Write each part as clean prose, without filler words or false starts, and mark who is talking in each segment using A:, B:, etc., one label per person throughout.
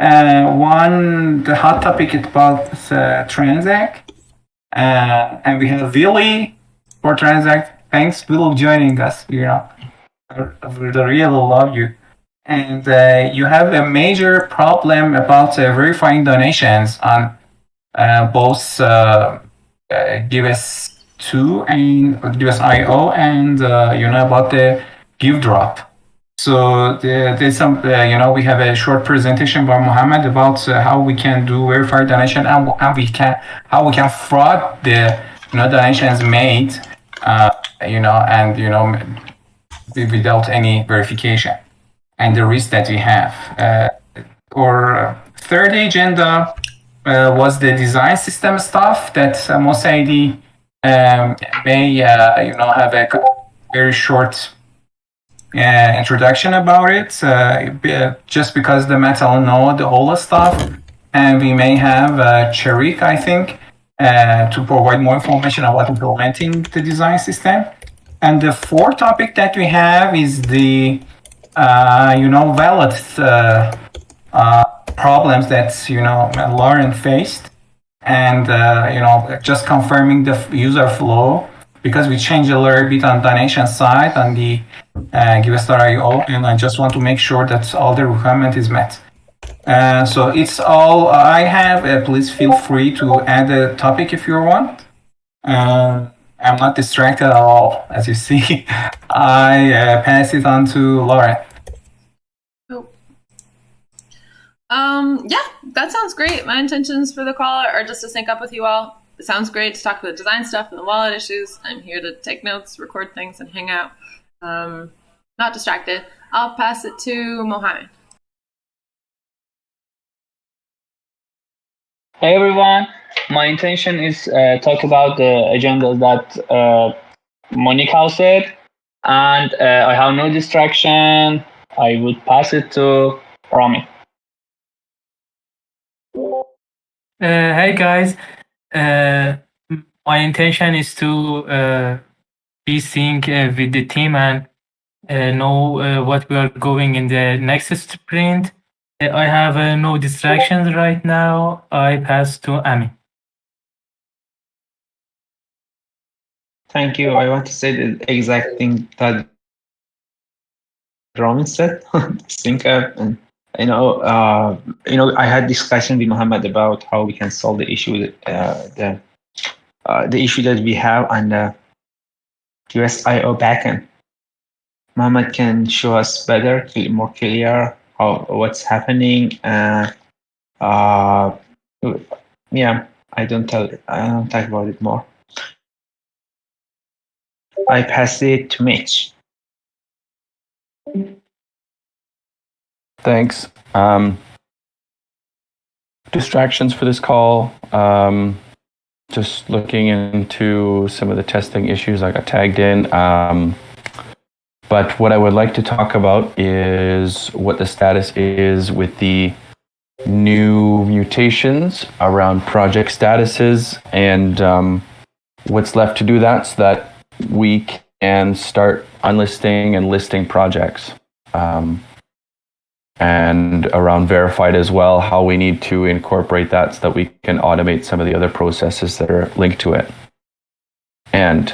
A: The hot topic is about Transact. And we have Willy for Transact. Thanks, Will, joining us. We really love you. And you have a major problem about verifying donations on both Giveth 2 and Giveth IO, and about the give drop. So there's some, we have a short presentation by Mohammed about how we can do verified donation, and how we can fraud the donations made, without any verification, and the risk that we have. Our third agenda was the design system stuff that most ID may have a very short introduction about it, just because the metal know the whole stuff, and we may have Cherik, I think, to provide more information about implementing the design system. And the fourth topic that we have is the wallet problems that Lauren faced, and just confirming the user flow, because we changed a little bit on donation side on the Giveth.io, and I just want to make sure that all the requirement is met. So it's all I have. Please feel free to add a topic if you want. I'm not distracted at all, as you see. I pass it on to Lauren.
B: Yeah, that sounds great. My intentions for the call are just to sync up with you all. It sounds great to talk about the design stuff and the wallet issues. I'm here to take notes, record things, and hang out. Not distracted. I'll pass it to Mohammed.
C: Hey everyone, my intention is talk about the agenda that Monica said, and I have no distraction. I would pass it to Rami.
D: Hey guys, my intention is to be sync with the team and know what we are going in the next sprint. I have no distractions right now. I pass to Ami.
E: Thank you. I want to say the exact thing that Rami said. Sync up, and I had discussion with Mohammed about how we can solve the issue, the issue that we have on the USIO backend. Mohammed can show us better, more clear what's happening. Yeah, I don't talk about it more. I pass it to Mitch.
F: Thanks. Distractions for this call. Just looking into some of the testing issues I got tagged in. But what I would like to talk about is what the status is with the new mutations around project statuses, and what's left to do that, so that we can start unlisting and listing projects. And around verified as well, how we need to incorporate that so that we can automate some of the other processes that are linked to it. And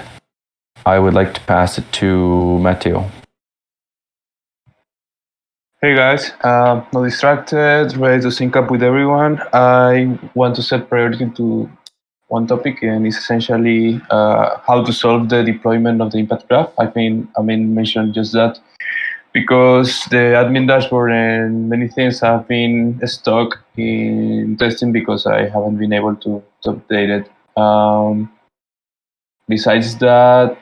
F: I would like to pass it to Matteo.
G: Hey guys, not distracted, ready to sync up with everyone. I want to set priority to one topic, and it's essentially how to solve the deployment of the impact graph. I mentioned just that, because the admin dashboard and many things have been stuck in testing because I haven't been able to update it. Besides that,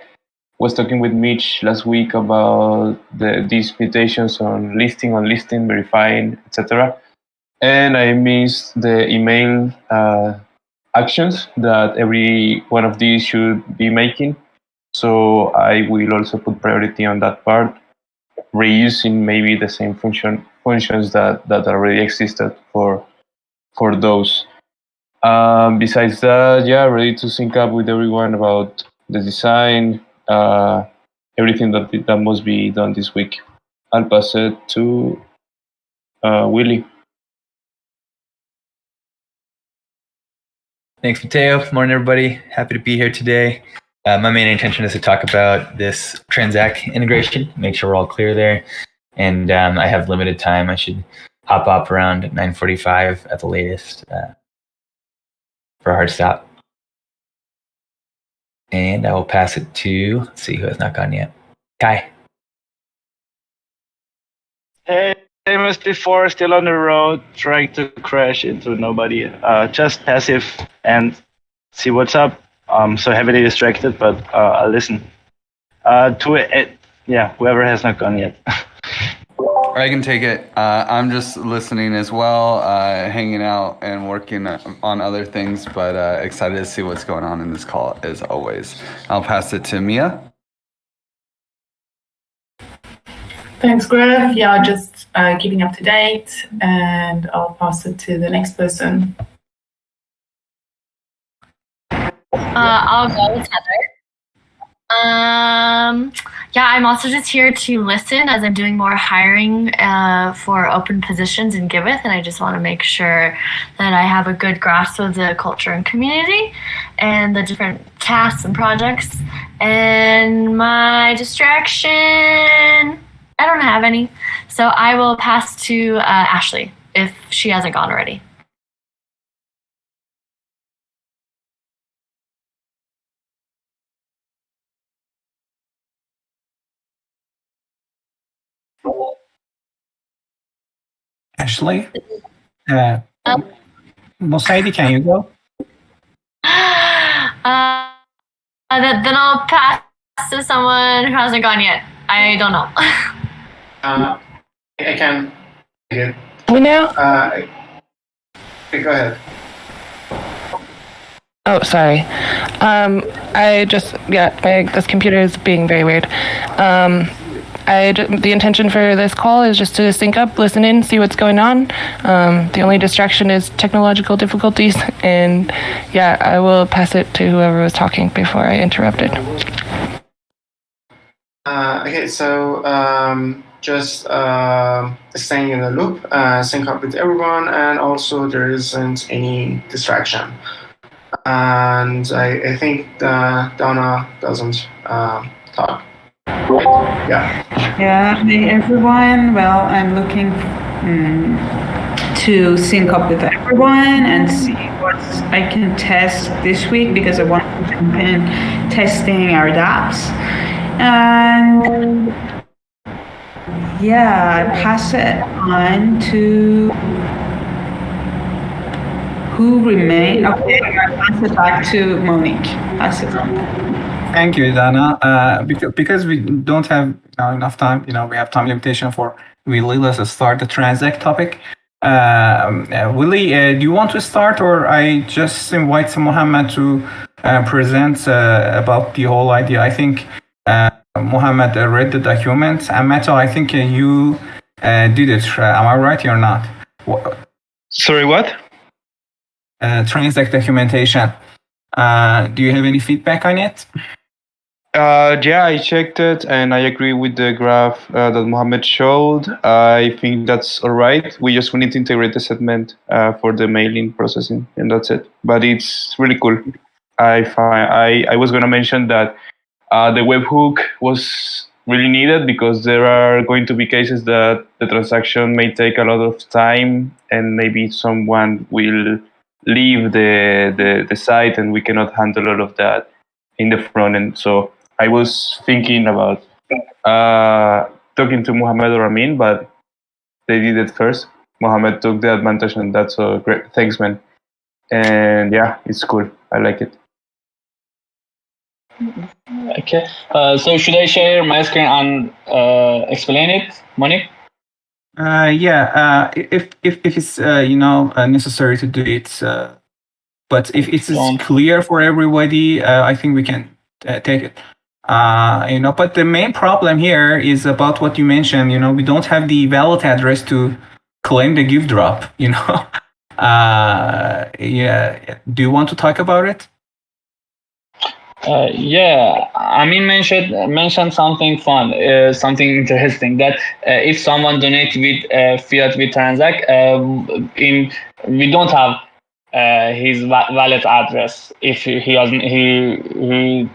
G: was talking with Mitch last week about these mutations on listing, verifying, etc. And I missed the email actions that every one of these should be making. So I will also put priority on that part, reusing maybe the same functions that already existed for those. Besides that, yeah, ready to sync up with everyone about the design, everything that must be done this week. I'll pass it to Willy.
H: Thanks, Mateo. Morning, everybody. Happy to be here today. My main intention is to talk about this Transact integration, make sure we're all clear there. And I have limited time. I should hop up around 9:45 at the latest for a hard stop. And I will pass it to, let's see who has not gone yet. Kai.
I: Hey, same as before, still on the road, trying to crash into nobody. Just passive and see what's up. So heavily distracted, but I'll listen. Whoever has not gone yet.
J: I can take it. I'm just listening as well, hanging out and working on other things, but excited to see what's going on in this call as always. I'll pass it to Mia.
K: Thanks, Griff. Yeah, just keeping up to date, and I'll pass it to the next person.
L: I'll go with Heather. I'm also just here to listen as I'm doing more hiring for open positions in Giveth, and I just want to make sure that I have a good grasp of the culture and community and the different tasks and projects. And my distraction, I don't have any, so I will pass to Ashley if she hasn't gone already.
A: Ashley? Mosaidi, can you go?
L: Then I'll pass to someone who hasn't gone yet. I don't know.
M: I can.
N: We know?
M: Go ahead.
N: Oh, sorry. This computer is being very weird. The intention for this call is just to sync up, listen in, see what's going on. The only distraction is technological difficulties, and I will pass it to whoever was talking before I interrupted.
M: Okay, so just staying in the loop, sync up with everyone, and also there isn't any distraction. And I think Donna doesn't talk. Right?
O: Yeah, hey everyone. Well, I'm looking to sync up with everyone and see what I can test this week because I want to jump in testing our dApps. And I pass it on to who remain. Okay, I pass it back to Monique. Pass it on.
A: Thank you, Dana. Because we don't have enough time, we have time limitation for Willie. Let's start the Transact topic. Willie, do you want to start, or I just invite Mohammed to present about the whole idea? I think Mohammed read the document, and Mato, I think you did it. Am I right or not?
G: Sorry, what?
A: Transact documentation. Do you have any feedback on it?
G: I checked it and I agree with the graph that Mohammed showed. I think that's all right. We need to integrate the segment for the mailing processing, and that's it. But it's really cool. I was going to mention that the webhook was really needed because there are going to be cases that the transaction may take a lot of time and maybe someone will leave the site and we cannot handle all of that in the front end. So I was thinking about talking to Mohammed or Amin, but they did it first. Mohammed took the advantage, and that's so great. Thanks, man. And it's cool. I like it.
C: Okay. So should I share my screen and explain it, Monique?
A: If it's necessary to do it, but if it's clear for everybody, I think we can take it. But the main problem here is about what you mentioned. We don't have the valid address to claim the give drop. Do you want to talk about it?
C: I mean, mentioned something fun, something interesting, that if someone donates with fiat with Transact, we don't have his wallet address if he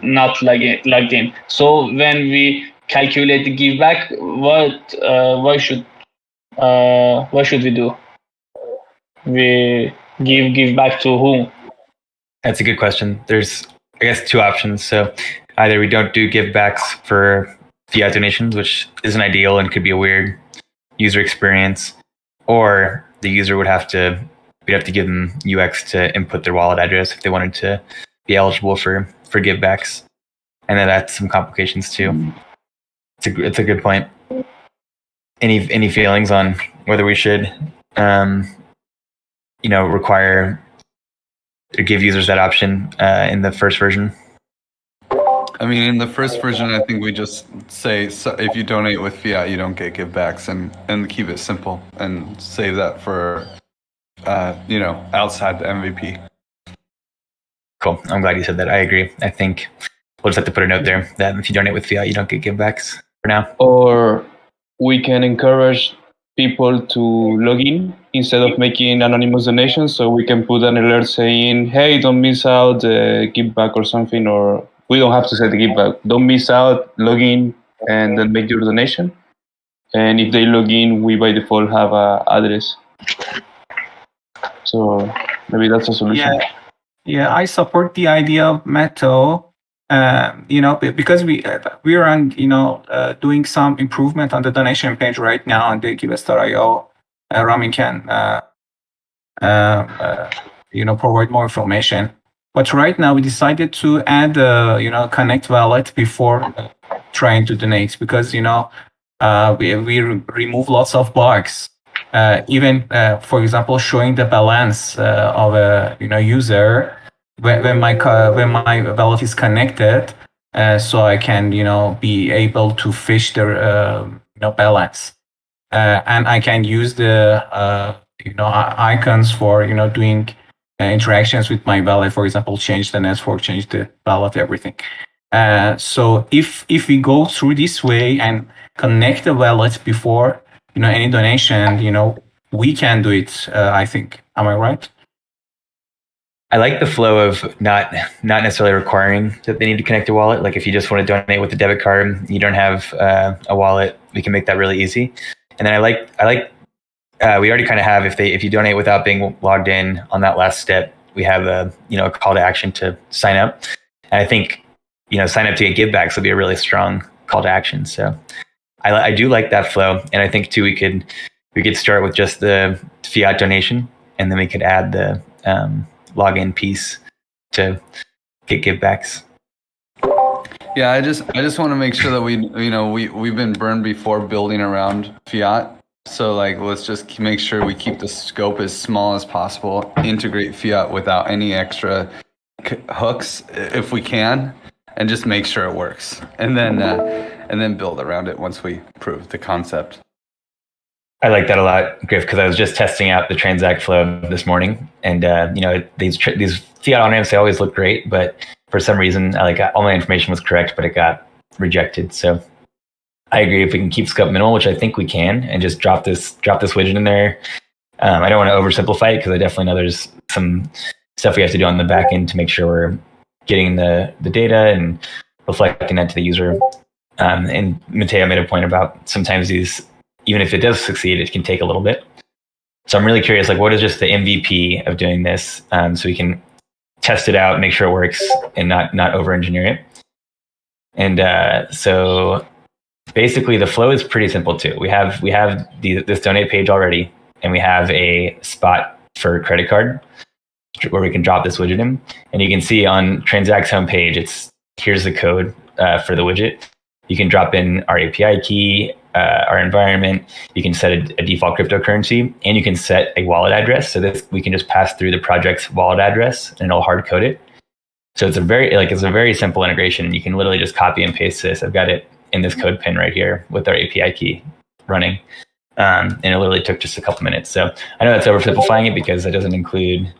C: not logged in. So when we calculate the give back, what should we do? We give back to whom?
H: That's a good question. There's, I guess, two options. So either we don't do give backs for fiat donations, which isn't ideal and could be a weird user experience, or the user we'd have to give them UX to input their wallet address if they wanted to be eligible for give backs, and then that's some complications too. It's a good point. Any feelings on whether we should require to give users that option in the first version?
J: I mean, in the first version, I think we just say, so if you donate with fiat, you don't get givebacks, and keep it simple and save that for, outside the MVP.
H: Cool. I'm glad you said that. I agree. I think we'll just have to put a note there that if you donate with fiat, you don't get givebacks for now.
G: Or we can encourage people to log in instead of making anonymous donations. So we can put an alert saying, hey, don't miss out the give back or something, or we don't have to say the give back. Don't miss out, log in, and then make your donation. And if they log in, we by default have an address. So maybe that's a solution.
A: Yeah, I support the idea of Meto. Because we are doing some improvement on the donation page right now on the Giveth.io. Ramin can provide more information. But right now we decided to add Connect Wallet before trying to donate, because we remove lots of bugs. Even for example, showing the balance of a user when my wallet is connected, so I can be able to fish the balance, and I can use the icons for doing interactions with my wallet. For example, change the network, change the wallet, everything. So if we go through this way and connect the wallet before any donation, we can do it. I think. Am I right?
H: I like the flow of not necessarily requiring that they need to connect a wallet. Like if you just want to donate with a debit card, you don't have a wallet, we can make that really easy. And then I like we already kind of have, if you donate without being logged in on that last step, we have a call to action to sign up. And I think sign up to get givebacks will be a really strong call to action. So I do like that flow, and I think too we could start with just the fiat donation, and then we could add the login piece to get givebacks.
J: Yeah, I just want to make sure that we've been burned before building around fiat. So let's just make sure we keep the scope as small as possible, integrate fiat without any extra hooks if we can, and just make sure it works, and then build around it once we prove the concept.
H: I like that a lot, Griff, because I was just testing out the transact flow this morning, and these fiat on-ramps, they always look great, but for some reason, all my information was correct, but it got rejected. So I agree, if we can keep scope minimal, which I think we can, and just drop this widget in there. I don't want to oversimplify it, because I definitely know there's some stuff we have to do on the back end to make sure we're getting the data and reflecting that to the user. And Matteo made a point about sometimes these, even if it does succeed, it can take a little bit. So I'm really curious, what is just the MVP of doing this, so we can test it out, make sure it works, and not over-engineer it. And so basically the flow is pretty simple too. We have this donate page already, and we have a spot for credit card where we can drop this widget in. And you can see on Transact's homepage, here's the code for the widget. You can drop in our API key, our environment. You can set a default cryptocurrency, and you can set a wallet address. So this, we can just pass through the project's wallet address, and it'll hard code it. So it's a very simple integration, and you can literally just copy and paste this. I've got it in this code pin right here with our API key running, and it literally took just a couple minutes. So I know that's oversimplifying it, because it doesn't include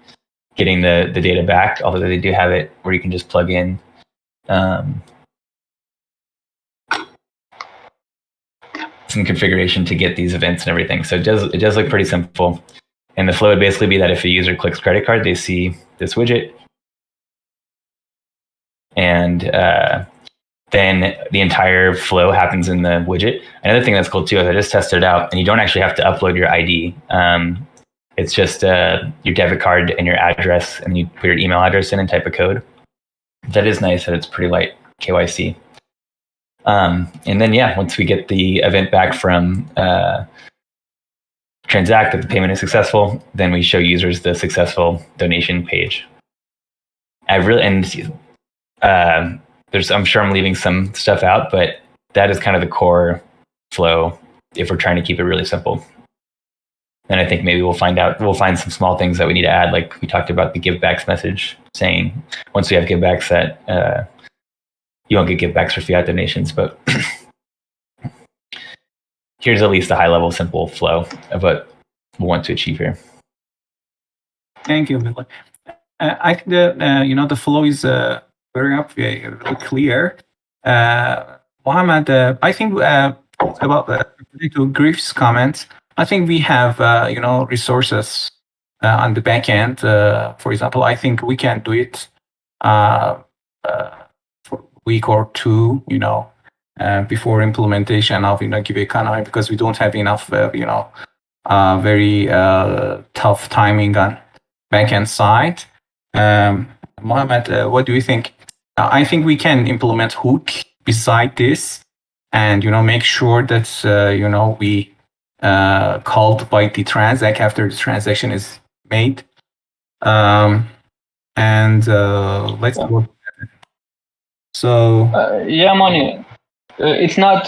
H: getting the data back, although they do have it where you can just plug in some configuration to get these events and everything. So it does look pretty simple. And the flow would basically be that if a user clicks credit card, they see this widget. And then the entire flow happens in the widget. Another thing that's cool too is I just tested it out, and you don't actually have to upload your ID. It's just your debit card and your address, and you put your email address in and type a code. That is nice that it's pretty light KYC. And then, once we get the event back from Transact that the payment is successful, then we show users the successful donation page. I'm sure I'm leaving some stuff out, but that is kind of the core flow if we're trying to keep it really simple. And I think maybe we'll find some small things that we need to add, like we talked about the givebacks message saying once we have givebacks that you won't get givebacks for fiat donations, but here's at least a high-level, simple flow of what we want to achieve here.
A: Thank you, Billy. I think the flow is very clear. Mohammed, I think about to Griff's comments, I think we have resources on the back end. For example, I think we can do it for a week or two, before implementation of Give Economy, because we don't have enough very tough timing on backend side. Mohammed, what do you think? I think we can implement Hook beside this, and make sure that we called by the transact after the transaction is made. Let's go. So
C: Moni, it's not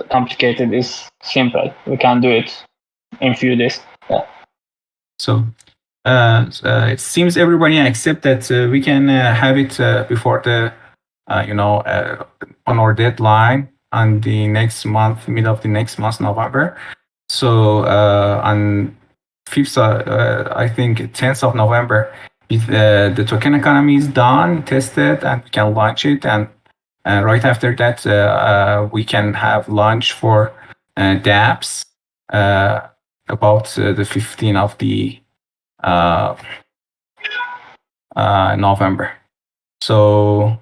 C: complicated. It's simple. We can do it in few days. Yeah.
A: So it seems everybody accept that we can have it before the on our deadline on the next month, middle of the next month, November. So on 5th, I think 10th of November, the token economy is done, tested, and we can launch it. And right after that, we can have launch for dApps about the 15th of the November. So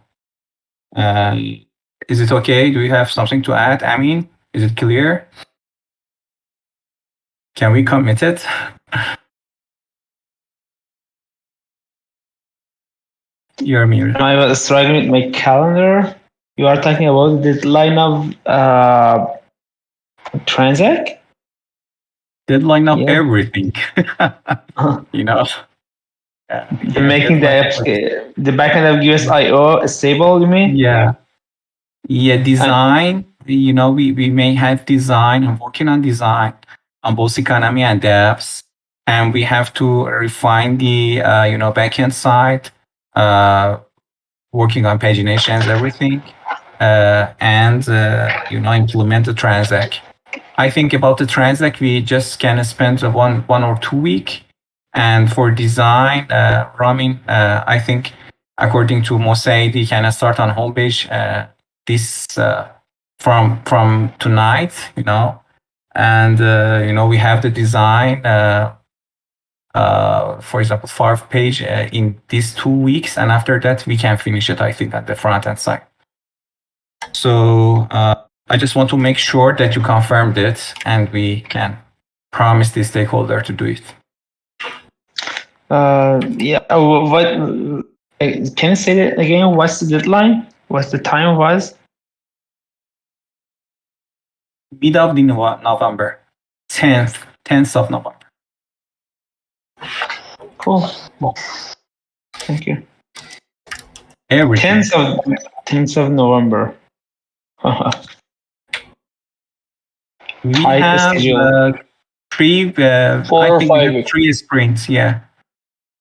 A: is it okay? Do you have something to add, Amin? Is it clear? Can we commit it? You're muted.
E: I was struggling with my calendar. You are talking about the deadline of Transact?
A: Deadline of everything.
E: Making the backend of USIO stable, you mean?
A: Yeah, design. We may have design. I'm working on design on both economy and dApps, and we have to refine the backend side, working on paginations, everything, and implement the Transact. I think about the Transact, we just can spend one or 2 weeks. And for design, Ramin, I think according to Mosaid, you can start on homepage this from tonight, and we have the design, for example, 5 page in these 2 weeks, and after that we can finish it, I think, at the front end side. So I just want to make sure that you confirmed it, and we can promise the stakeholder to do it.
E: What? Can you say that again? What's the deadline? What's the time was?
A: Mid of the November, 10th of November.
E: Cool. Thank you.
A: Everything.
E: 10th of November.
A: We have 3,
C: 4 or 5 weeks.
A: 3 sprints. Yeah.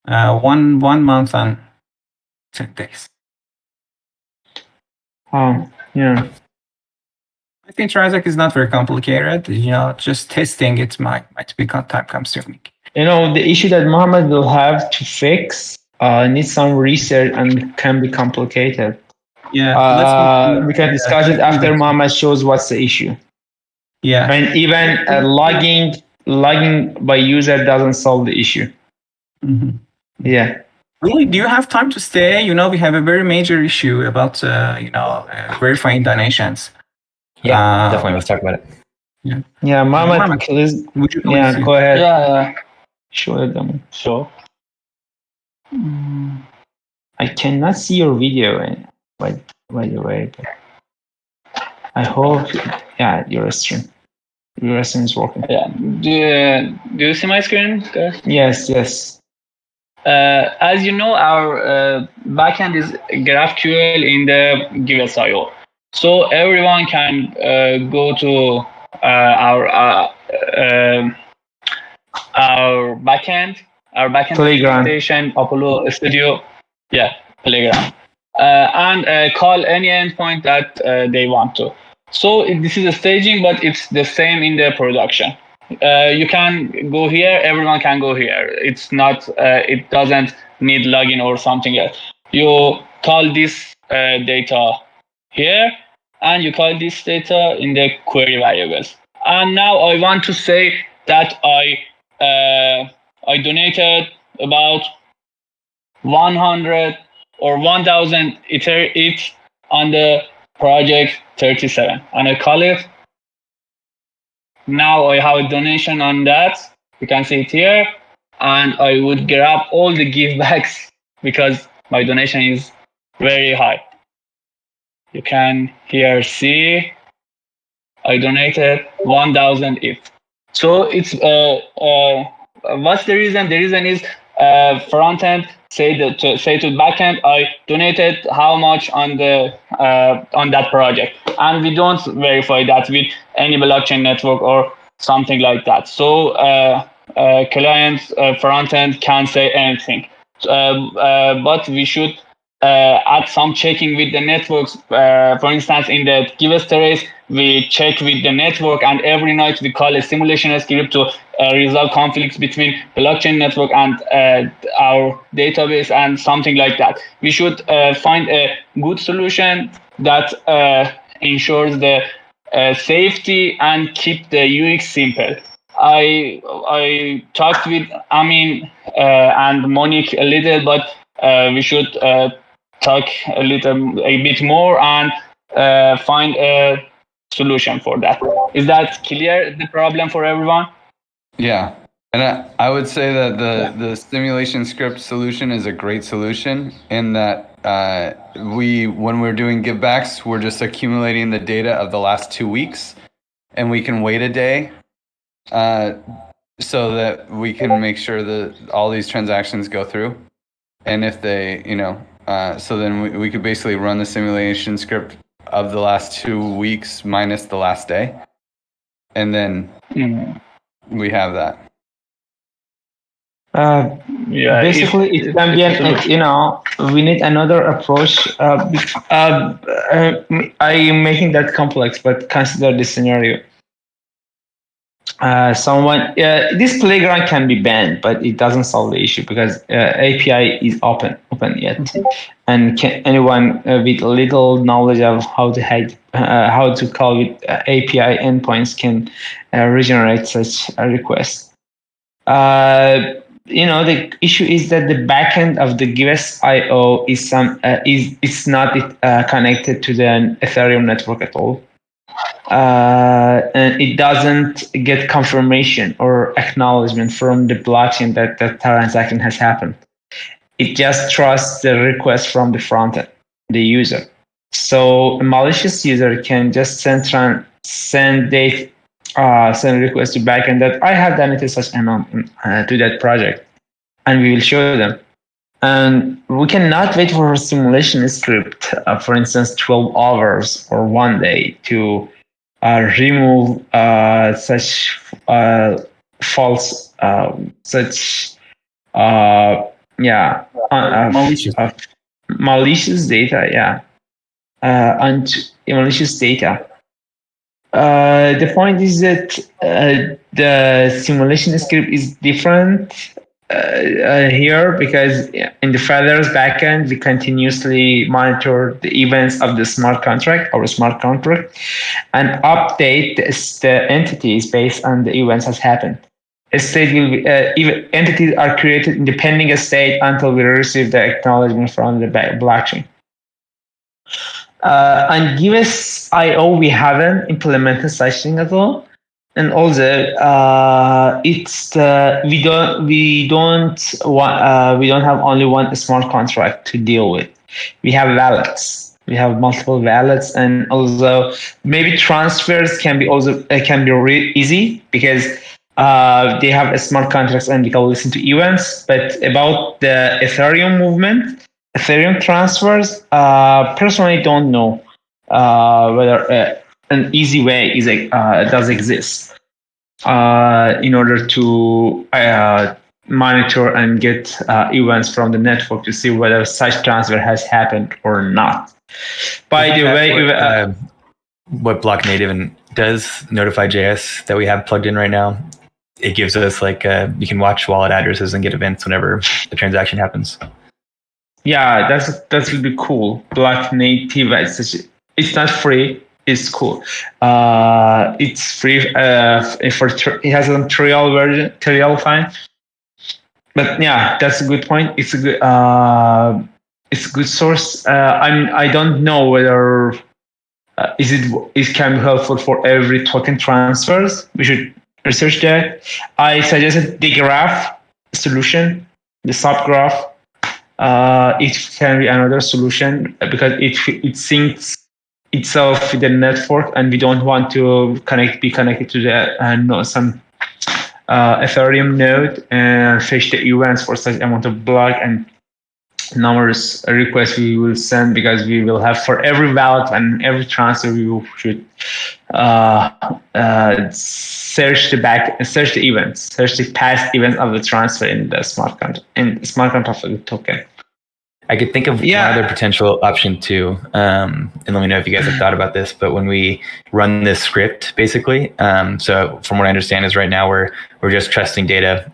A: 1 month and 10 days.
E: Oh, yeah.
A: I think Transact is not very complicated. Just testing it might be time consuming.
E: The issue that Mohammed will have to fix needs some research and can be complicated.
A: Yeah.
E: We can discuss it after Mohammed shows what's the issue.
A: Yeah.
E: And even logging logging by user doesn't solve the issue.
A: Mm-hmm.
E: Yeah.
A: Really, do you have time to stay? We have a very major issue about verifying donations.
H: Yeah, definitely. Let's talk about it.
E: Yeah, Mohammed, please.
A: Would you
E: Yeah, go ahead.
C: Yeah.
E: Show them.
C: Sure.
E: I cannot see your video, by the way. But I hope, your stream is working.
C: Yeah. Do you see my screen, guys?
E: Yes.
C: As you know, our backend is GraphQL in the Giveth.io. So everyone can go to our backend,
E: Playground.
C: station, Apollo Studio, Playground, and call any endpoint that they want to. So this is a staging, but it's the same in the production. You can go here, everyone can go here. It's not, it doesn't need login or something else. You call this data here, and you call this data in the query variables. And now I want to say that I donated about 100 or 1,000 Ether each on the project 37, and I call it. Now I have a donation on that. You can see it here, and I would grab all the givebacks because my donation is very high. You can here see I donated 1,000 ETH. So it's what's the reason? The reason is front end say to back end I donated how much on that project, and we don't verify that with any blockchain network or something like that. So clients front end can't say anything, but we should add some checking with the networks. For instance, in the Giveth trace, we check with the network, and every night we call a simulation script to resolve conflicts between blockchain network and our database and something like that. We should find a good solution that ensures the safety and keep the UX simple. I talked with Amin and Monique a little, but we should talk a bit more and find a solution for that. Is that clear, the problem for everyone?
J: Yeah. And I would say that the simulation script solution is a great solution in that when we're doing givebacks, we're just accumulating the data of the last 2 weeks, and we can wait a day so that we can make sure that all these transactions go through. And if they, so then we could basically run the simulation script of the last 2 weeks minus the last day. And then we have that.
E: Basically, it can be we need another approach. I am making that complex, but consider this scenario. This playground can be banned, but it doesn't solve the issue because API is open yet, and anyone with little knowledge of how to call with API endpoints can regenerate such a request. The issue is that the backend of the Giveth.io is not connected to the Ethereum network at all. And it doesn't get confirmation or acknowledgement from the blockchain that the transaction has happened. It just trusts the request from the front end, the user. So a malicious user can just send request to backend that I have donated such amount to that project, and we will show them. And we cannot wait for a simulation script, for instance, 12 hours or 1 day to remove such false, malicious data, and malicious data. The point is that the simulation script is different here because in the Feathers backend, we continuously monitor the events of the smart contract and update the entities based on the events has happened. a state will be, even entities are created in the pending state until we receive the acknowledgement from the blockchain. On Giveth IO, we haven't implemented such thing at all, and also we don't have only one smart contract to deal with. We have wallets. We have multiple wallets, and also maybe transfers can be really easy because they have smart contracts and we can listen to events. But about the Ethereum movement, Ethereum transfers, personally don't know whether an easy way does exist in order to monitor and get events from the network to see whether such transfer has happened or not. By the way,
H: what Block Native does Notify.js that we have plugged in right now, it gives us you can watch wallet addresses and get events whenever the transaction happens.
E: Yeah, that would be cool. Block Native, it's not free. It's cool. It's free it has a trial version, trial time. But yeah, that's a good point. It's a good source. I don't know whether it can be helpful for every token transfers. We should research that. I suggested the graph solution, the subgraph. It can be another solution because it syncs itself with the network, and we don't want to be connected to the some Ethereum node and fetch the events for such amount of block and numerous requests we will send, because we will have for every wallet and every transfer we should search the events, search the past events of the transfer in the smart contract of the token.
H: I could think of one other potential option too, and let me know if you guys have thought about this. But when we run this script, basically, so from what I understand is right now we're just trusting data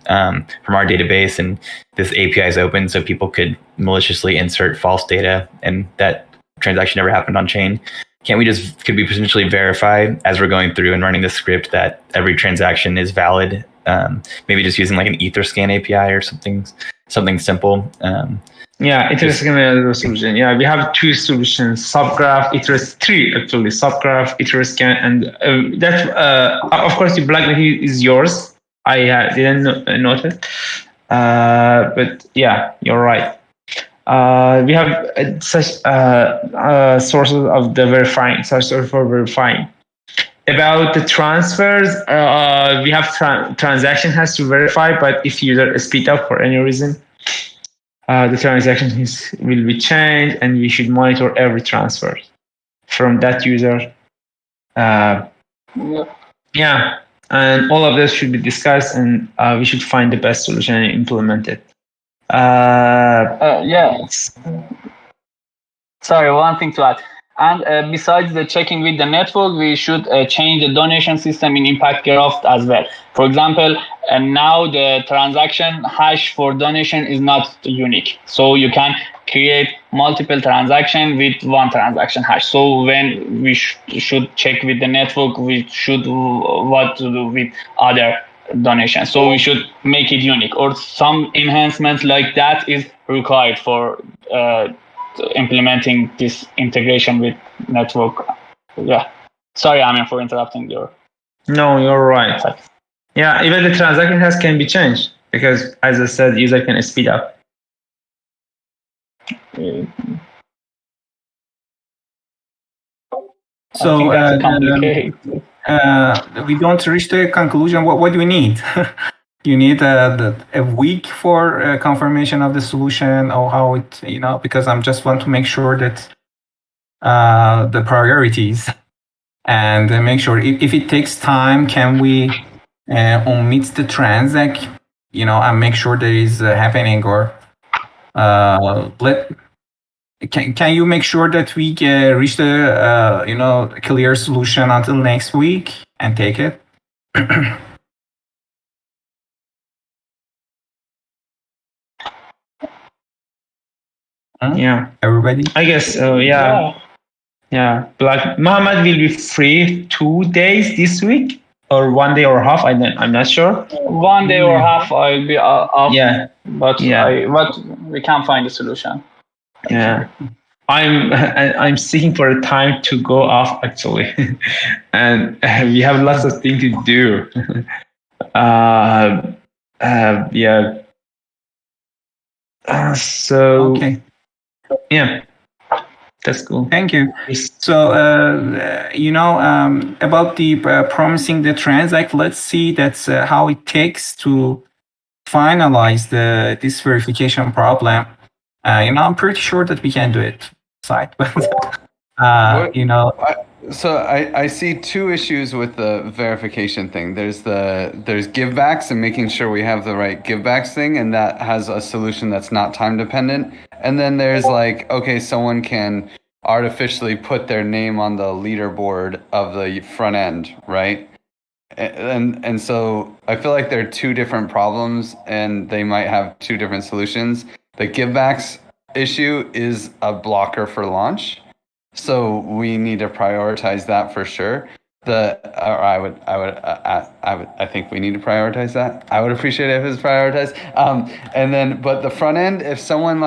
H: from our database, and this API is open, so people could maliciously insert false data, and that transaction never happened on chain. Could we potentially verify as we're going through and running the script that every transaction is valid? Maybe just using an Etherscan API or something simple.
E: Etherscan solution. Yeah, we have two solutions: Subgraph, three actually: Subgraph, Etherscan, and that. Of course, the Block Native is yours. I didn't note it, but yeah, you're right. We have such sources of the verifying, such source for verifying. About the transfers, we have transaction has to verify, but if user speed up for any reason, the transaction will be changed, and we should monitor every transfer from that user. And all of this should be discussed, and we should find the best solution and implement it.
C: Sorry, one thing to add. And besides the checking with the network, we should change the donation system in Impact Graph as well. For example, now the transaction hash for donation is not unique. So you can create multiple transactions with one transaction hash. So when we should check with the network, we should what to do with other donations. So we should make it unique, or some enhancement like that is required for implementing this integration with network. Yeah. Sorry, Amin, for interrupting your.
E: No, you're right. Yeah, even the transaction hash can be changed because, as I said, user can speed up.
A: So we don't reach the conclusion. What do we need? You need a week for confirmation of the solution, or how it, because I just want to make sure that the priorities, and make sure if it takes time, can we omit the transact, and make sure there is happening, or can you make sure that we reach the clear solution until next week and take it?
E: Yeah,
A: everybody.
E: I guess so. Yeah. Mohammed will be free 2 days this week. or 1 day or half. I'm not sure.
C: 1 day or half, I'll be off.
E: Yeah.
C: But we can't find a solution.
E: Yeah. I'm seeking for a time to go off actually, and we have lots of things to do. Yeah. So
A: Okay.
E: yeah, that's cool.
A: Thank you. So, about the promising the transact, let's see that's how it takes to finalize this verification problem. I'm pretty sure that we can do it. Site, but
J: So I see two issues with the verification thing. There's givebacks and making sure we have the right givebacks thing, and that has a solution that's not time dependent. And then there's someone can artificially put their name on the leaderboard of the front end, right? And so I feel like there are two different problems, and they might have two different solutions. The givebacks issue is a blocker for launch. So we need to prioritize that for sure. I think we need to prioritize that. I would appreciate it if it's prioritized. But the front end, if someone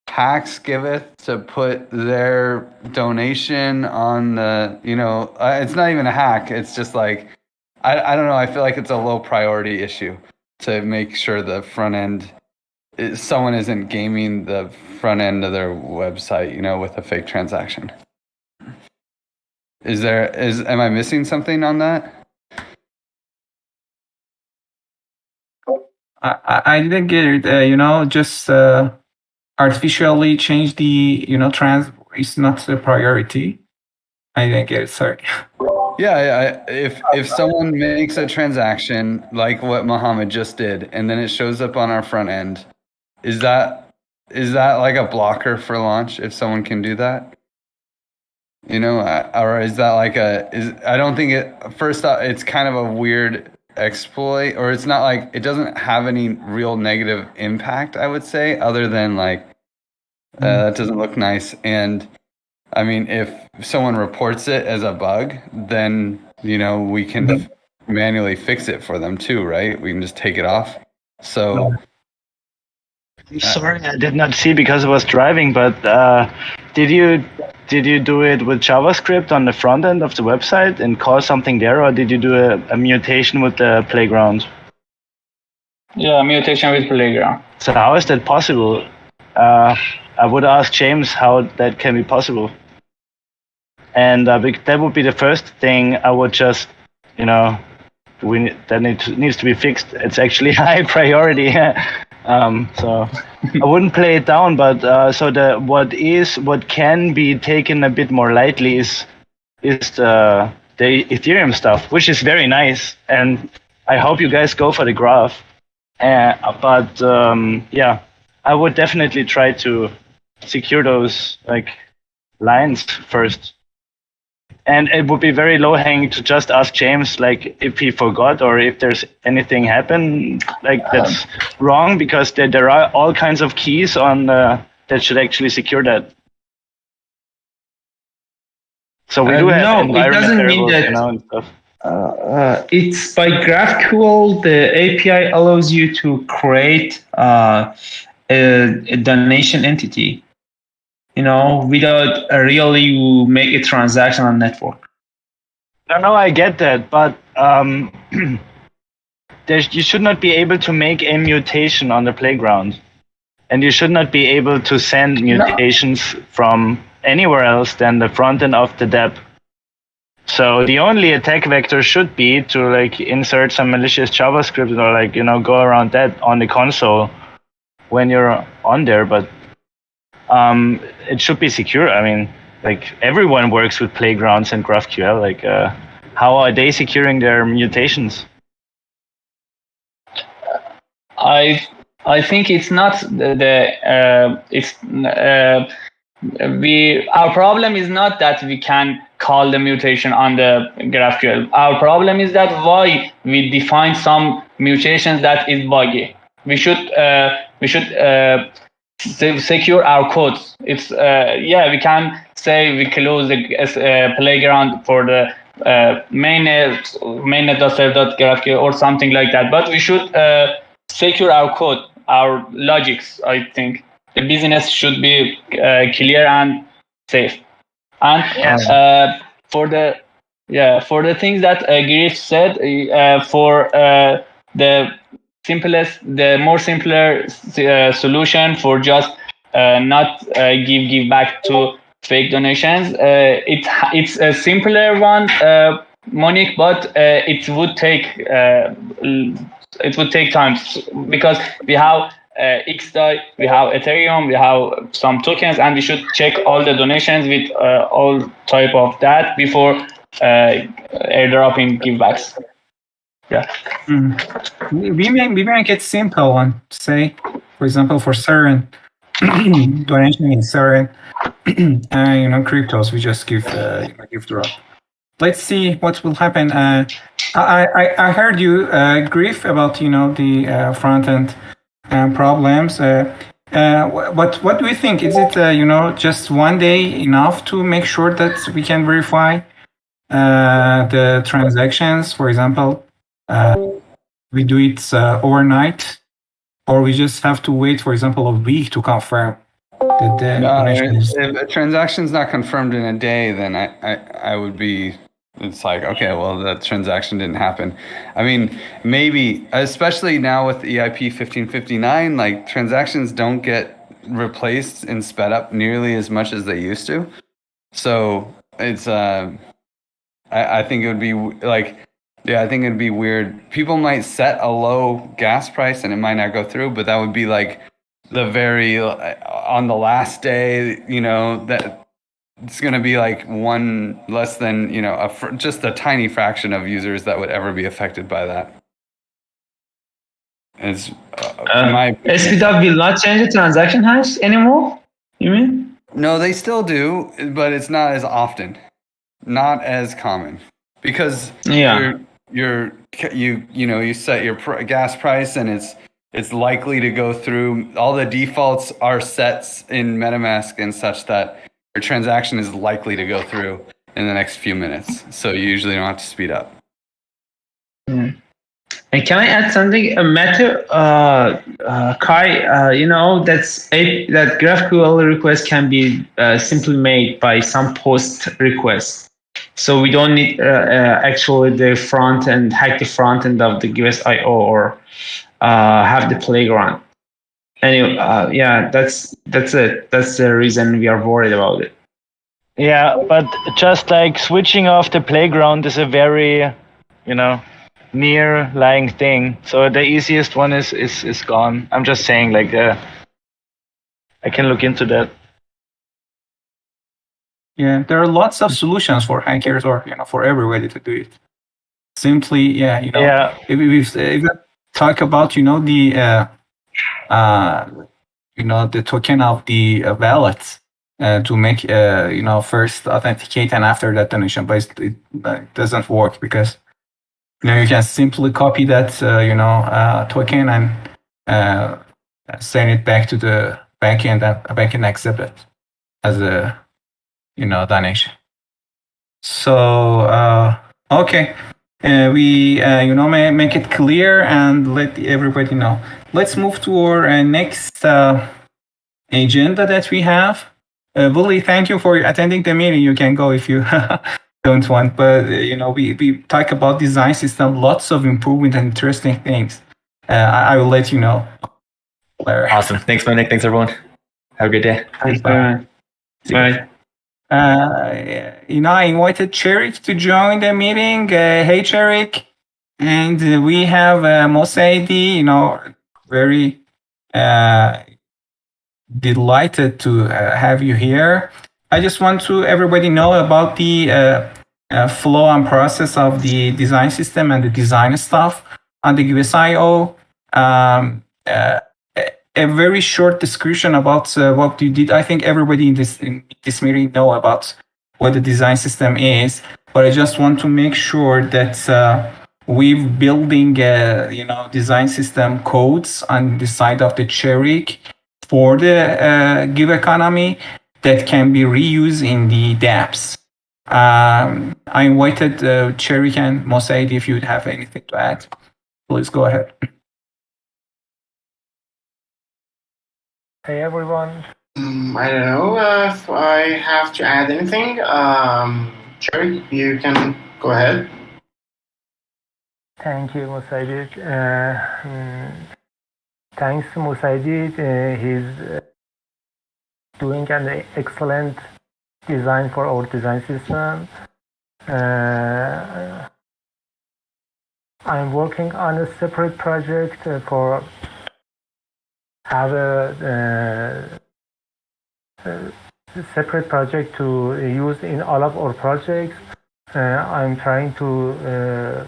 J: hacks Giveth to put their donation on the, it's not even a hack. It's just I don't know. I feel like it's a low priority issue to make sure the front end, someone isn't gaming the front end of their website, with a fake transaction. Am I missing something on that?
A: I didn't get it. Just artificially change the, trans is not the priority. I didn't get it. Sorry.
J: Yeah, if someone makes a transaction like what Mohammed just did, and then it shows up on our front end, is that like a blocker for launch if someone can do that? Or is that I don't think it's kind of a weird exploit, or it's not it doesn't have any real negative impact, I would say, other than that doesn't look nice. And I mean, if someone reports it as a bug, then, we can manually fix it for them too, right? We can just take it off. So
I: I'm sorry, I did not see because I was driving, but did you do it with JavaScript on the front end of the website and call something there, or did you do a mutation with the playground?
C: Yeah, mutation with playground.
I: So how is that possible? I would ask James how that can be possible. And that would be the first thing I would just, that needs to be fixed. It's actually high priority. So I wouldn't play it down, but what can be taken a bit more lightly is the Ethereum stuff, which is very nice, and I hope you guys go for the graph. But I would definitely try to secure those lines first. And it would be very low hanging to just ask James if he forgot or if there's anything happened that's wrong, because there are all kinds of keys on that should actually secure that. So we do have
E: no, it doesn't mean that.
I: And stuff.
E: It's by GraphQL. The API allows you to create a donation entity. Without really you make a transaction on network.
I: No, I get that, but you should not be able to make a mutation on the playground, and you should not be able to send mutations from anywhere else than the front end of the dApp. So the only attack vector should be to insert some malicious JavaScript or go around that on the console when you're on there, but it should be secure. I mean, everyone works with playgrounds and GraphQL. How are they securing their mutations?
C: I think it's not our problem is not that we can call the mutation on the GraphQL. Our problem is that why we define some mutations that is buggy. We should secure our codes. It's we can say we close the playground for the mainnet.self.graphql or something like that. But we should secure our code, our logics. I think the business should be clear and safe. And for the things that Girish said, for the more simpler solution for just not give back to fake donations. It's a simpler one, Monique, but it would take time because we have XDAI, we have Ethereum, we have some tokens, and we should check all the donations with all type of that before airdropping givebacks. Yeah.
A: We make it simple and say, for example, for certain donation in certain cryptos, we just give drop. Let's see what will happen. I heard you, Griff, about the front end problems. What do you think? Is it just one day enough to make sure that we can verify the transactions? For example, we do it overnight, or we just have to wait, for example, a week to confirm that the donation is.
J: If a transaction's not confirmed in a day, then I would be. It's like, okay, well, the transaction didn't happen. I mean, maybe, especially now with EIP 1559, like transactions don't get replaced and sped up nearly as much as they used to. So it's, I think it would be like, I think it'd be weird. People might set a low gas price and it might not go through, but that would be like the very, on the last day, that. It's going to be like one less than, just a tiny fraction of users that would ever be affected by that. It's
E: SPW will not change the transaction hash anymore, you mean?
J: No, they still do, but it's not as often, not as common, because you set your gas price and it's likely to go through. All the defaults are sets in MetaMask and such that your transaction is likely to go through in the next few minutes, so you usually don't have to speed up.
E: And can I add something? Matter, Kai, that GraphQL request can be simply made by some post request. So we don't need actually the front end, hack the front end of the Giveth.io or have the playground. Anyway, that's it. That's the reason we are worried about it.
I: Yeah, but just like switching off the playground is a very, near lying thing. So the easiest one is gone. I'm just saying, like, I can look into that.
A: Yeah, there are lots of solutions for hackers or for everybody to do it. Simply, if we talk about the the token of the wallet to make first authenticate and after that donation, but it doesn't work because you can simply copy that token and send it back to the backend and backend accept it as a donation. So okay. We make it clear and let everybody know. Let's move to our next agenda that we have. Willie, thank you for attending the meeting. You can go if you don't want, but we talk about design system, lots of improvement and interesting things. I will let you know later.
H: Awesome. Thanks, Monique. Thanks, everyone. Have a good day.
E: Thanks. Bye. Bye.
A: I invited Cherik to join the meeting. Hey, Cherik. And we have Mosaidi, very delighted to have you here. I just want to everybody know about the flow and process of the design system and the design stuff on the Giveth.io. A very short description about what you did. I think everybody in this meeting know about what the design system is, but I just want to make sure that we're building design system codes on the side of the Cherik for the Give economy that can be reused in the dApps. I invited Cherik and Mosaid. If you'd have anything to add, please go ahead.
D: Hey everyone.
M: I don't know if I have to add anything. Cherik, you can go ahead.
D: Thank you, Musaidid. Thanks to Musaidid. He's doing an excellent design for our design system. I'm working on a separate project for have a separate project to use in all of our projects. I'm trying to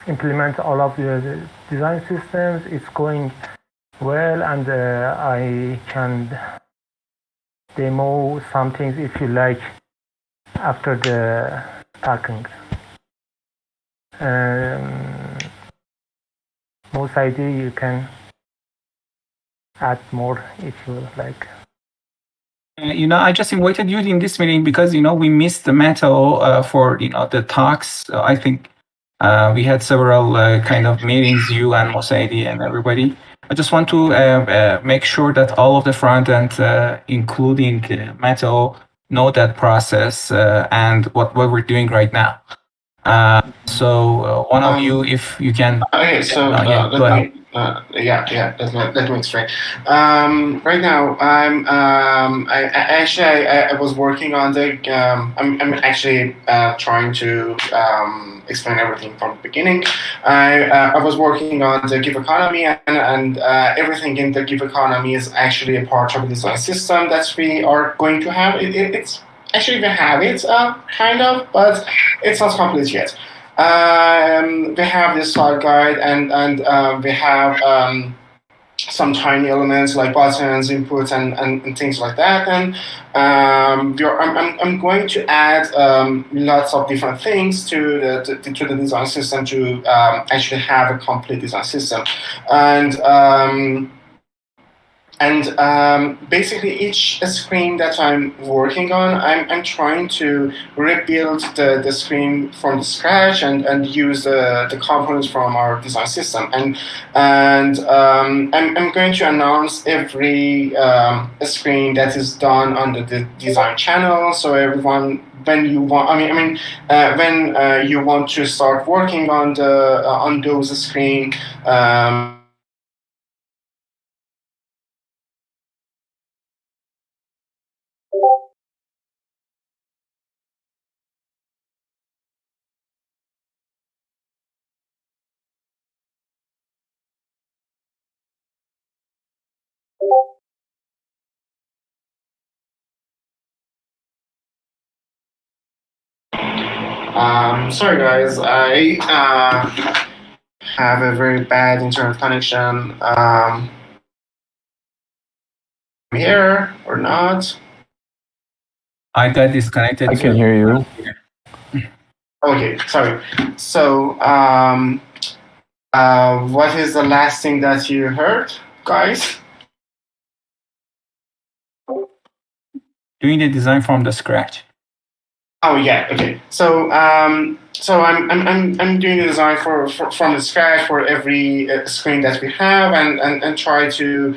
D: implement all of the design systems. It's going well, and I can demo some things if you like after the talking. Most idea you can add more if you like.
A: I just invited you in this meeting because we missed the Meto for the talks. I think we had several kind of meetings, you and Mosaidi and everybody. I just want to make sure that all of the front end, including Meto, know that process and what we're doing right now. So one of you, if you can.
M: Okay, so
A: go ahead.
M: Let me explain. Right now, I was working on the. I'm actually trying to explain everything from the beginning. I was working on the Give economy, and everything in the Give economy is actually a part of the design system that we are going to have. It's actually we have it kind of, but it's not complete yet. We have this style guide, and we have some tiny elements like buttons, inputs, and things like that. And I'm going to add lots of different things to the design system to actually have a complete design system. And basically each screen that I'm working on, I'm trying to rebuild the screen from scratch and use the components from our design system. And I'm going to announce every screen that is done on the design channel, so everyone, when you want, when you want to start working on those screens. Sorry guys, I have a very bad internet connection. Here or not?
A: I got disconnected.
F: I can hear you.
M: Okay, sorry. So, what is the last thing that you heard, guys?
A: Doing the design from the scratch.
M: Oh yeah, okay. So I'm doing the design from the scratch for every screen that we have, and try to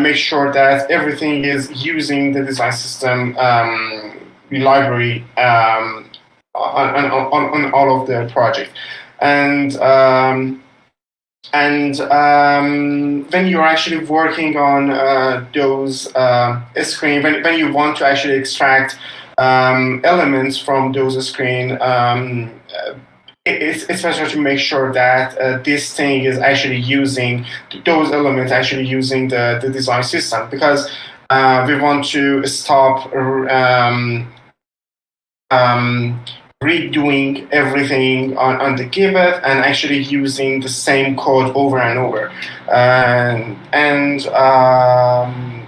M: make sure that everything is using the design system library on all of the project. And when you're actually working on those screen, when you want to actually extract elements from those screen, it's better to make sure that this thing is actually using those elements, actually using the design system, because we want to stop redoing everything on the Giveth and actually using the same code over and over.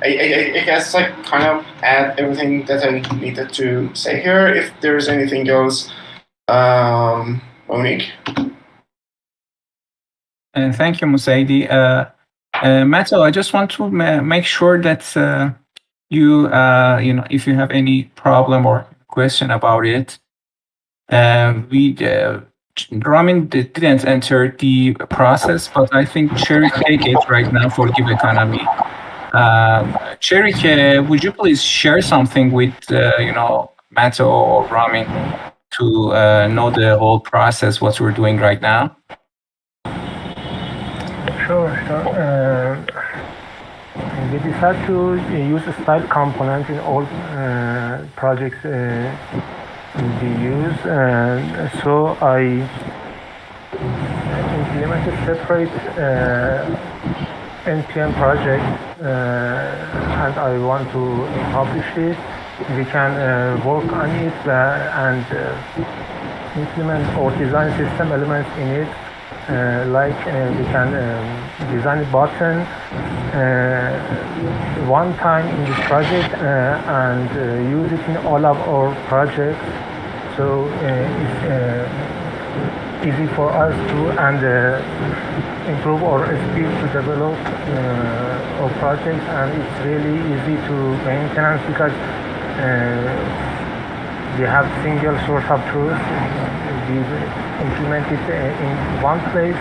M: I guess I kind of add everything that I needed to say here. If there's anything else, Monique.
A: And thank you, Musaidi. Matto, I just want to make sure that you if you have any problem or question about it. Ramin didn't enter the process, but I think Cherry take it right now for Give Economy. Cherry, would you please share something with Mato or Ramin to know the whole process, what we're doing right now?
P: Sure. We decided to use a style component in all projects we use, and so I implemented separate NPM project, and I want to publish it. We can work on it and implement or design system elements in it. We can design a button one time in this project and use it in all of our projects. So it's easy for us to improve our speed to develop our projects, and it's really easy to maintenance because we have single source of truth. We implement it in one place.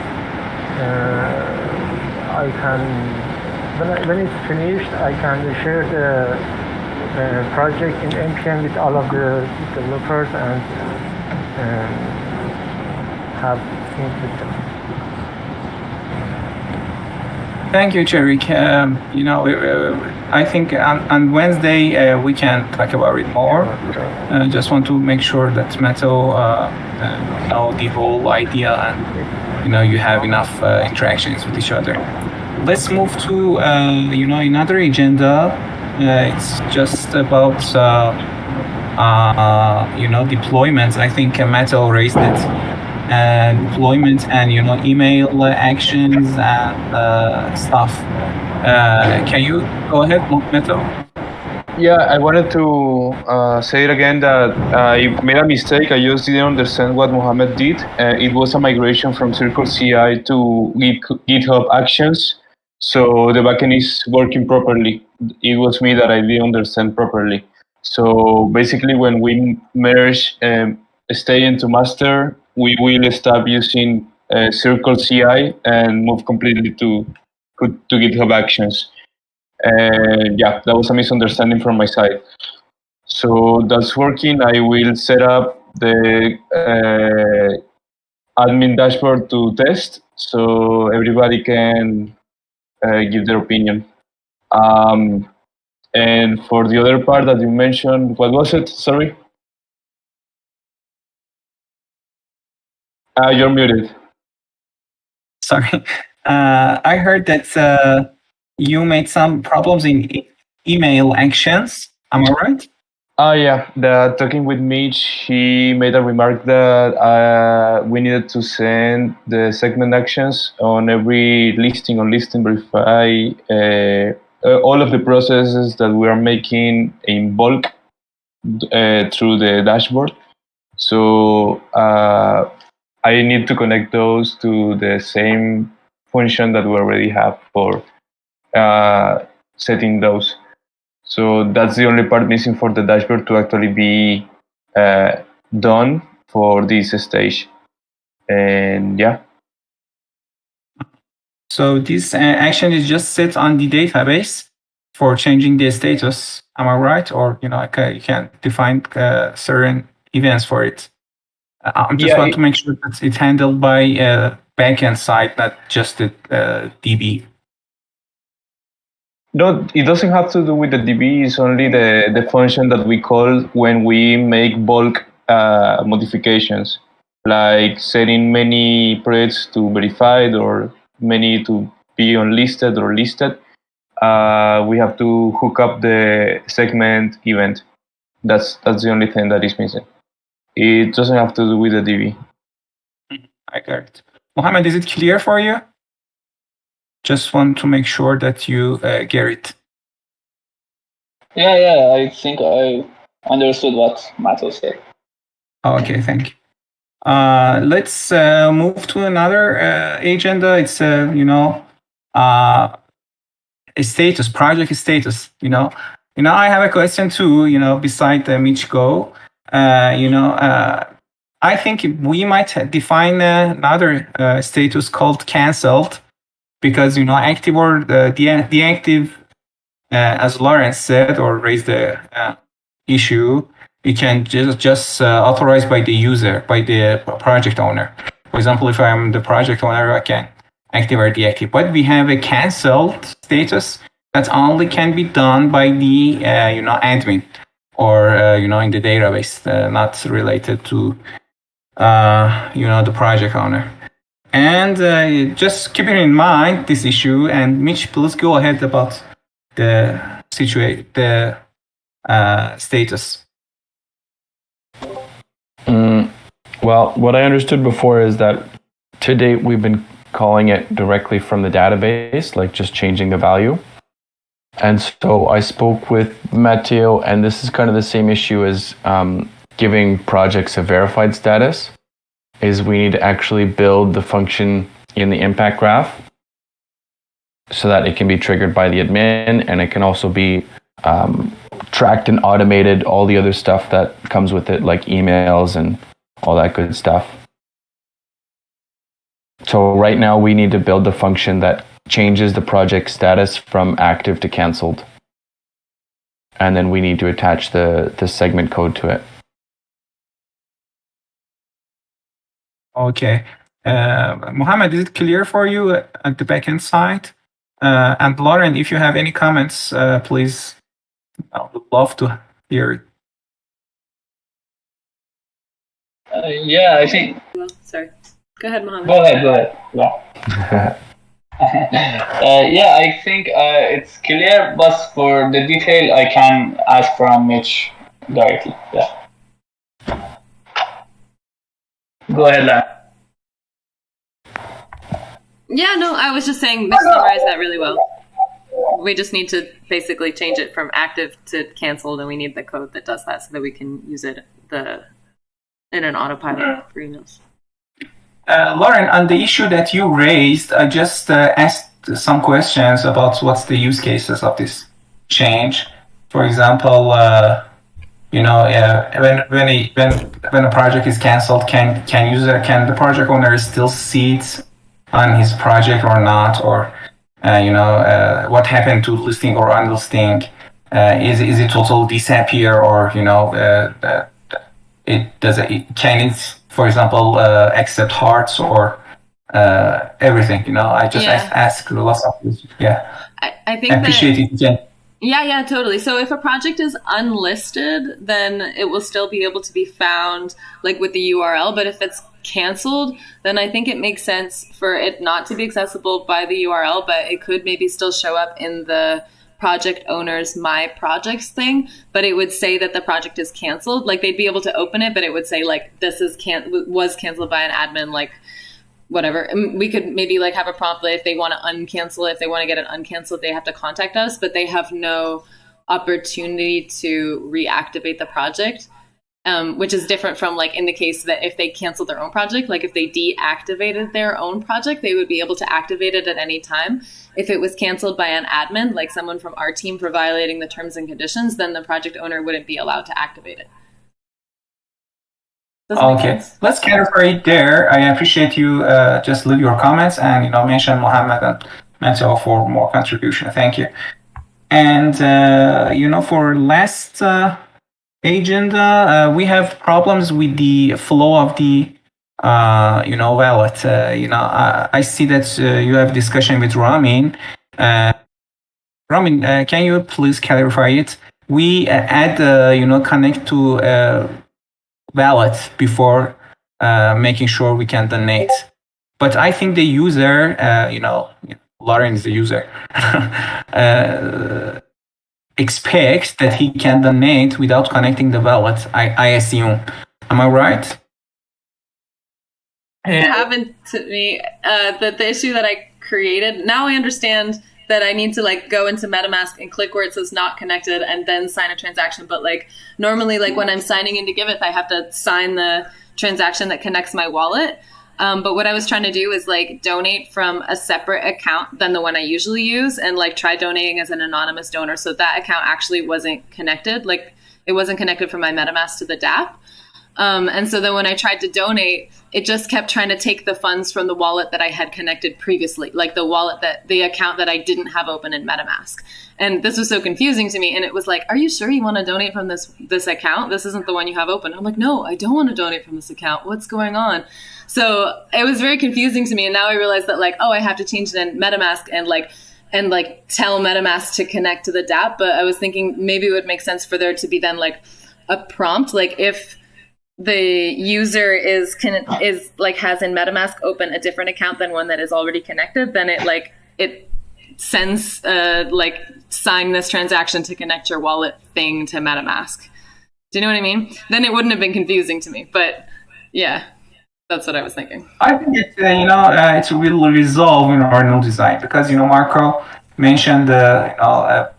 P: When it's finished, I can share the project in NPM with all of the developers and have things with them.
A: Thank you, Cherry. I think on Wednesday we can talk about it more. Just want to make sure that Mato know the whole idea and you have enough interactions with each other. Let's move to another agenda. It's just about deployments. I think Mato raised it. Deployment and email actions and stuff. Can you go ahead, Mato?
G: Yeah, I wanted to say it again that I made a mistake. I just didn't understand what Mohammed did. It was a migration from Circle CI to GitHub Actions, so the backend is working properly. It was me that I didn't understand properly. So basically, when we merge stay into master, we will stop using Circle CI and move completely to GitHub Actions. And yeah, that was a misunderstanding from my side. So that's working. I will set up the admin dashboard to test so everybody can give their opinion. And for the other part that you mentioned, what was it? Sorry? You're muted.
A: Sorry. I heard that you made some problems in email actions. Am I right?
G: Yeah. Talking with Mitch, he made a remark that we needed to send the segment actions on every listing, on listing verify, all of the processes that we are making in bulk through the dashboard. So I need to connect those to the same function that we already have for setting those. So that's the only part missing for the dashboard to actually be done for this stage. And yeah.
A: So this action is just set on the database for changing the status. Am I right? Or you can define certain events for it. I just want to make sure that it's handled by backend side, not just the DB.
G: No, it doesn't have to do with the DB. It's only the function that we call when we make bulk modifications, like setting many projects to verified or many to be unlisted or listed. We have to hook up the segment event. That's the only thing that is missing. It doesn't have to do with the DB.
A: I got it. Mohammed, is it clear for you? Just want to make sure that you get it.
C: Yeah, I think I understood what Mato said.
A: Okay, thank you. Let's move to another agenda. It's a status, project status. I have a question too. Beside the Mitch Go, I think we might define another status called cancelled, because active or deactive, as Lawrence said or raised the issue, it can just authorized by the user, by the project owner. For example, if I'm the project owner, I can active or deactive. But we have a cancelled status that only can be done by the admin, or in the database, not related to the project owner. And just keeping in mind this issue. And Mitch, please go ahead about the status.
F: Well, what I understood before is that to date we've been calling it directly from the database, like just changing the value. And so I spoke with Matteo, and this is kind of the same issue as giving projects a verified status, is we need to actually build the function in the impact graph so that it can be triggered by the admin, and it can also be tracked and automated, all the other stuff that comes with it, like emails and all that good stuff. So right now we need to build the function that changes the project status from active to cancelled. And then we need to attach the segment code to it.
A: Okay. Mohammed, is it clear for you at the backend side? And Lauren, if you have any comments, please, I would love to hear it.
C: Yeah, I think.
B: Well, sorry. Go ahead, Mohammed.
C: Go ahead. Yeah. Yeah, I think it's clear, but for the detail, I can ask from Mitch directly. Yeah. Go ahead, Lara.
B: Yeah, no, I was just saying Mitch summarized that really well. We just need to basically change it from active to canceled, and we need the code that does that so that we can use it in an autopilot for emails.
A: Lauren, on the issue that you raised, I just asked some questions about what's the use cases of this change. For example, when a project is canceled, can the project owner still see it on his project or not, or what happened to listing or unlisting? Is it total disappear, or can it, for example, accept hearts or everything? I just ask lots of questions. Yeah,
B: I think
A: appreciate it.
B: Yeah, totally. So if a project is unlisted, then it will still be able to be found like with the URL. But if it's canceled, then I think it makes sense for it not to be accessible by the URL, but it could maybe still show up in the project owner's My Projects thing, but it would say that the project is canceled. Like they'd be able to open it, but it would say like this is was canceled by an admin, like whatever. And we could maybe like have a prompt that if they want to uncancel it, if they want to get it uncanceled, they have to contact us, but they have no opportunity to reactivate the project, which is different from like in the case that if they canceled their own project, like if they deactivated their own project, they would be able to activate it at any time. If it was canceled by an admin, like someone from our team for violating the terms and conditions, then the project owner wouldn't be allowed to activate it.
A: Okay, let's clarify it there. I appreciate you just leave your comments and mention Mohammed and Matteo for more contribution. Thank you. And for last agenda, we have problems with the flow of the wallet. I see that you have discussion with Ramin. Ramin, can you please clarify it? We add connect to wallet before making sure we can donate. But I think the user, Lauren is the user, expects that he can donate without connecting the wallet, I assume. Am I right?
B: It happened to me, the issue that I created. Now I understand that I need to like go into MetaMask and click where it says not connected and then sign a transaction. But like normally, like when I'm signing into Giveth, I have to sign the transaction that connects my wallet. But what I was trying to do is like donate from a separate account than the one I usually use, and like try donating as an anonymous donor. So that account actually wasn't connected. Like it wasn't connected from my MetaMask to the DApp. And so then when I tried to donate, it just kept trying to take the funds from the wallet that I had connected previously, like the account that I didn't have open in MetaMask. And this was so confusing to me. And it was like, are you sure you want to donate from this account? This isn't the one you have open. I'm like, no, I don't want to donate from this account. What's going on? So it was very confusing to me. And now I realize that like, oh, I have to change it in MetaMask and tell MetaMask to connect to the DApp. But I was thinking maybe it would make sense for there to be then like a prompt, like if the user has in MetaMask open a different account than one that is already connected, then it sends sign this transaction to connect your wallet thing to MetaMask. Do you know what I mean? Then it wouldn't have been confusing to me. But yeah, that's what I was thinking.
A: I think it will resolve in our new design because Marco mentioned the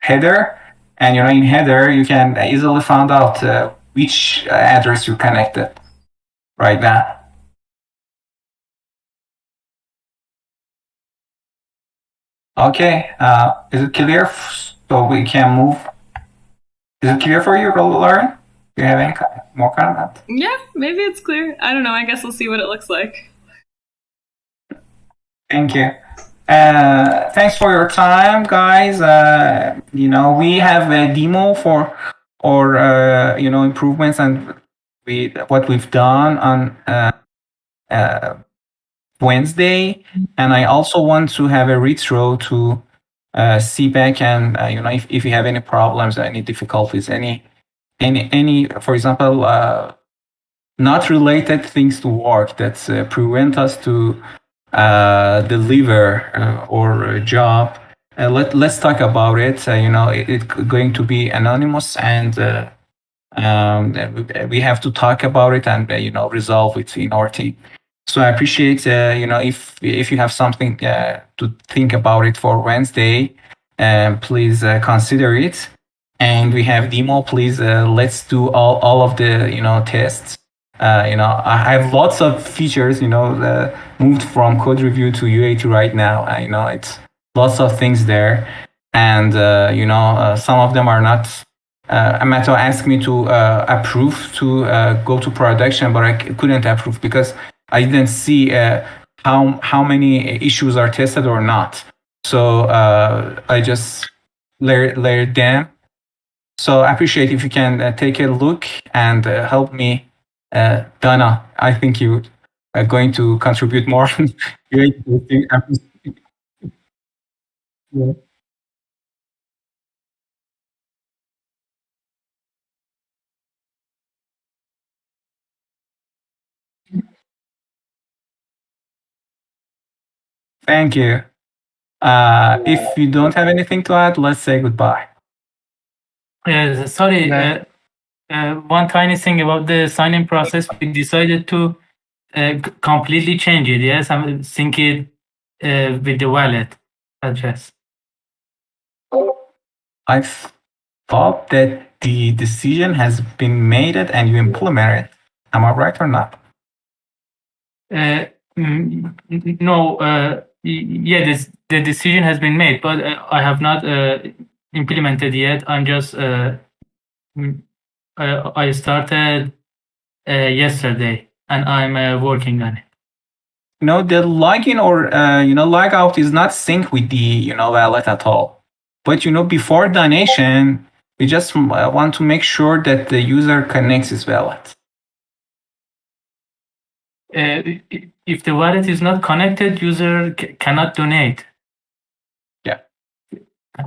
A: header, and in header you can easily find out which address you connected right now. Okay, is it clear? So we can move. Is it clear for you, Lauren? Do you have any more comment?
B: Yeah, maybe it's clear. I don't know. I guess we'll see what it looks like.
A: Thank you. Thanks for your time, guys. We have a demo for our improvements and what we've done on Wednesday, and I also want to have a retro to see back and if you have any problems, any difficulties, any for example not related things to work that prevent us to deliver our job. Let's talk about it. It's going to be anonymous, and we have to talk about it and resolve it in our team. So I appreciate if you have something to think about it for Wednesday, please consider it. And we have demo. Please let's do all of the tests. I have lots of features moved from code review to UAT right now. It's lots of things there, and some of them are not. Amato asked me to approve to go to production, but I couldn't approve because I didn't see how many issues are tested or not. So I just layered them. So I appreciate if you can take a look and help me. Donna, I think you are going to contribute more. Yeah. Thank you. If you don't have anything to add, let's say goodbye.
D: Sorry, one tiny thing about the sign-in process. We decided to completely change it. Yes, I'm thinking with the wallet address.
A: I thought that the decision has been made and you implement it. Am I right or not?
D: No. Yeah, the decision has been made, but I have not implemented yet. I'm just I started yesterday, and I'm working on it.
A: The login or log out is not synced with the wallet at all. But before donation, we just want to make sure that the user connects his wallet.
D: If the wallet is not connected, user cannot donate.
A: Yeah,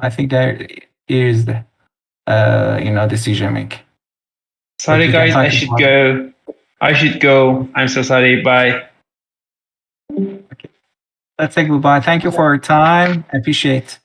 A: I think there is the decision making.
E: Sorry guys, I should go. I'm so sorry. Bye.
A: Okay. Let's say goodbye. Thank you for your time. I appreciate.